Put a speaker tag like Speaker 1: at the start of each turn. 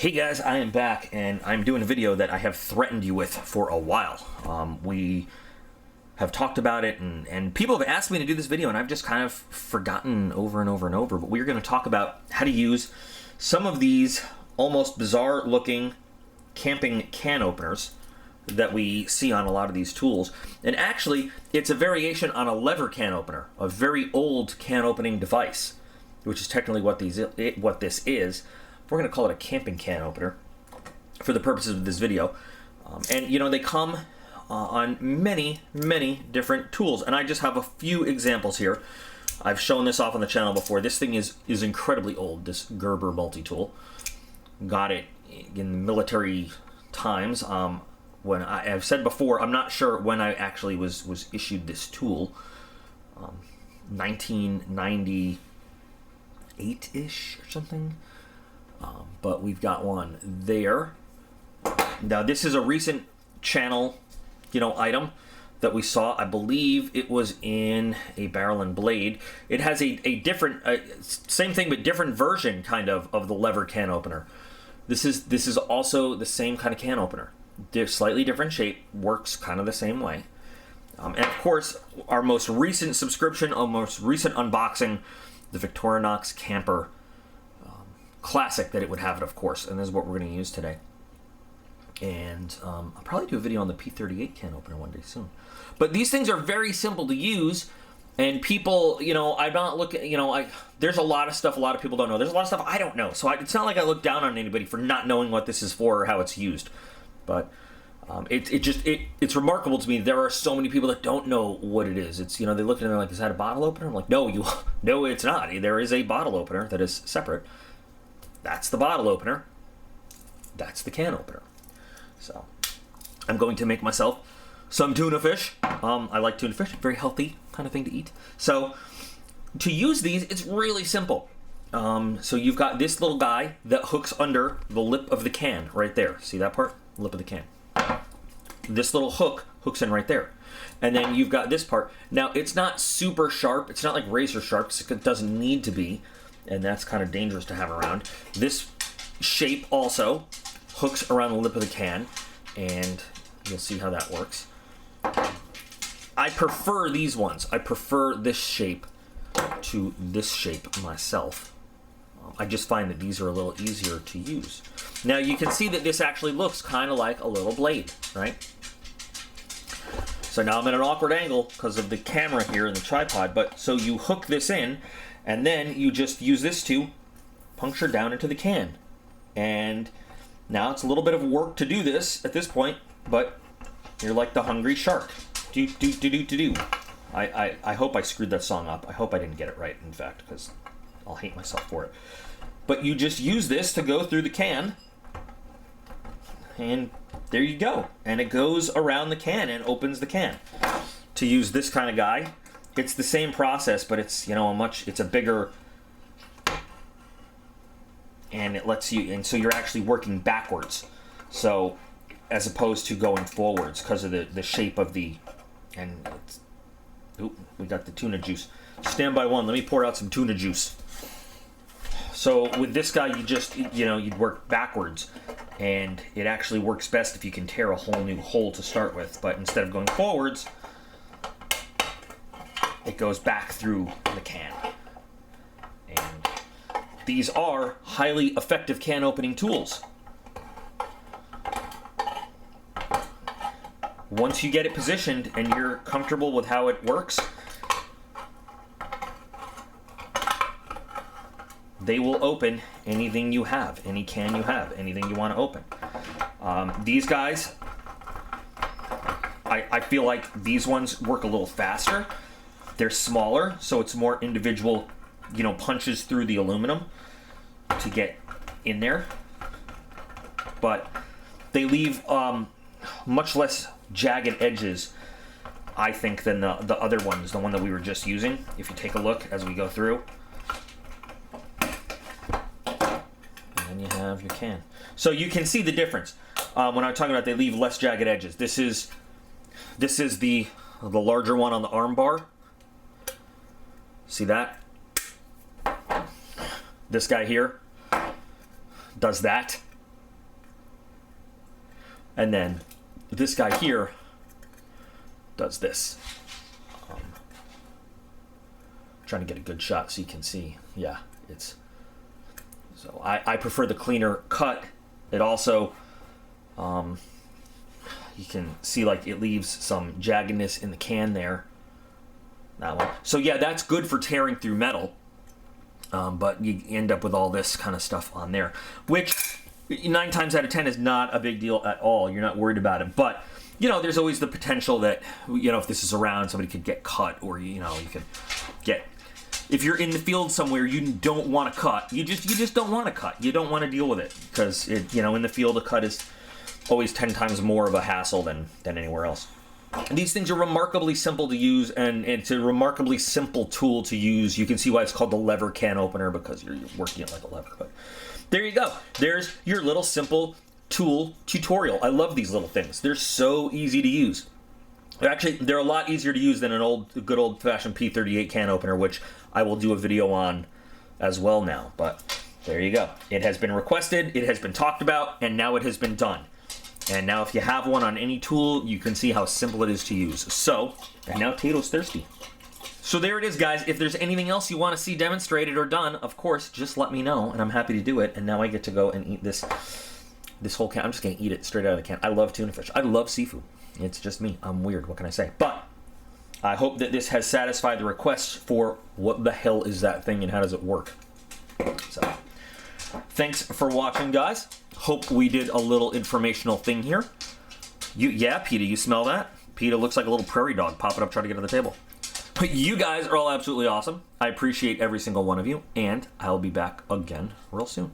Speaker 1: Hey guys, I am back and I'm doing a video that I have threatened you with for a while. We have talked about it and people have asked me to do this video and I've just kind of forgotten over and over and over, but we're going to talk about how to use some of these almost bizarre looking camping can openers that we see on a lot of these tools. And actually, it's a variation on a lever can opener, a very old can opening device, which is technically what this is. We're going to call it a camping can opener for the purposes of this video. And you know, they come on many different tools, and I just have a few examples here. I've shown this off on the channel before. This thing is incredibly old, this Gerber multi-tool. Got it in the military times. When I've said before, I'm not sure when I actually was issued this tool. 1998-ish or something. But we've got one there. Now this is a recent channel, item that we saw. I believe it was in a barrel and blade. It has a different, same thing but different version kind of the lever can opener. This is also the same kind of can opener. They're slightly different shape, works kind of the same way. And of course, our most recent subscription, our most recent unboxing, the Victorinox Camper Classic that it would have it, of course, and this is what we're going to use today. And I'll probably do a video on the P38 can opener one day soon. But these things are very simple to use, and people, I'm not looking, there's a lot of stuff a lot of people don't know. There's a lot of stuff I don't know, so it's not like I look down on anybody for not knowing what this is for or how it's used. But it's remarkable to me. There are so many people that don't know what it is. It's, they look at it and they're like, is that a bottle opener? I'm like, no, no, it's not. There is a bottle opener that is separate. That's the bottle opener. That's the can opener. So I'm going to make myself some tuna fish. I like tuna fish, very healthy kind of thing to eat. So to use these, it's really simple. So you've got this little guy that hooks under the lip of the can right there. See that part? Lip of the can. This little hook hooks in right there. And then you've got this part. Now it's not super sharp. It's not like razor sharp because it doesn't need to be. And that's kind of dangerous to have around. This shape also hooks around the lip of the can, and you'll see how that works. I prefer these ones. I prefer this shape to this shape myself. I just find that these are a little easier to use. Now you can see that this actually looks kind of like a little blade, right? So now I'm at an awkward angle because of the camera here and the tripod, but so you hook this in, and then you just use this to puncture down into the can. And now it's a little bit of work to do this at this point, but you're like the hungry shark. Do. I hope I screwed that song up. I hope I didn't get it right, in fact, because I'll hate myself for it. But you just use this to go through the can, and there you go. And it goes around the can and opens the can. To use this kind of guy, it's the same process, but it's, it's a bigger, and it lets you, and so you're actually working backwards. So, as opposed to going forwards because of the shape of the, and it's, we got the tuna juice. Stand by one, let me pour out some tuna juice. So with this guy, you just, you'd work backwards, and it actually works best if you can tear a whole new hole to start with, but instead of going forwards, it goes back through the can. And these are highly effective can opening tools. Once you get it positioned and you're comfortable with how it works, they will open anything you have, any can you have, anything you want to open. These guys, I feel like these ones work a little faster. They're smaller, so it's more individual, punches through the aluminum to get in there. But they leave much less jagged edges, I think, than the other ones, the one that we were just using. If you take a look as we go through. And then you have your can. So you can see the difference. When I'm talking about they leave less jagged edges. This is the larger one on the arm bar. See that? This guy here does that. And then this guy here does this. Trying to get a good shot so you can see. Yeah, it's... So I prefer the cleaner cut. It also, you can see like it leaves some jaggedness in the can there. That one. So yeah, that's good for tearing through metal. But you end up with all this kind of stuff on there, which 9 times out of 10 is not a big deal at all. You're not worried about it. But, you know, there's always the potential that, you know, if this is around, somebody could get cut, or, you know, you could get... If you're in the field somewhere, you don't want to cut. You just don't want to cut. You don't want to deal with it because, you know, in the field, a cut is always 10 times more of a hassle than anywhere else. And these things are remarkably simple to use, and it's a remarkably simple tool to use. You can see why it's called the lever can opener, because you're working it like a lever. But there you go. There's your little simple tool tutorial. I love these little things. They're so easy to use. Actually, they're a lot easier to use than a good old-fashioned P38 can opener, which I will do a video on as well now. But there you go. It has been requested, it has been talked about, and now it has been done. And now if you have one on any tool, you can see how simple it is to use. So, and now Tato's thirsty. So there it is, guys. If there's anything else you want to see demonstrated or done, of course, just let me know, and I'm happy to do it. And now I get to go and eat this whole can. I'm just going to eat it straight out of the can. I love tuna fish. I love seafood. It's just me. I'm weird. What can I say? But I hope that this has satisfied the requests for what the hell is that thing and how does it work. So, thanks for watching, guys. Hope we did a little informational thing here. Yeah, PETA, you smell that? PETA looks like a little prairie dog popping up trying to get to the table. But you guys are all absolutely awesome. I appreciate every single one of you, and I'll be back again real soon.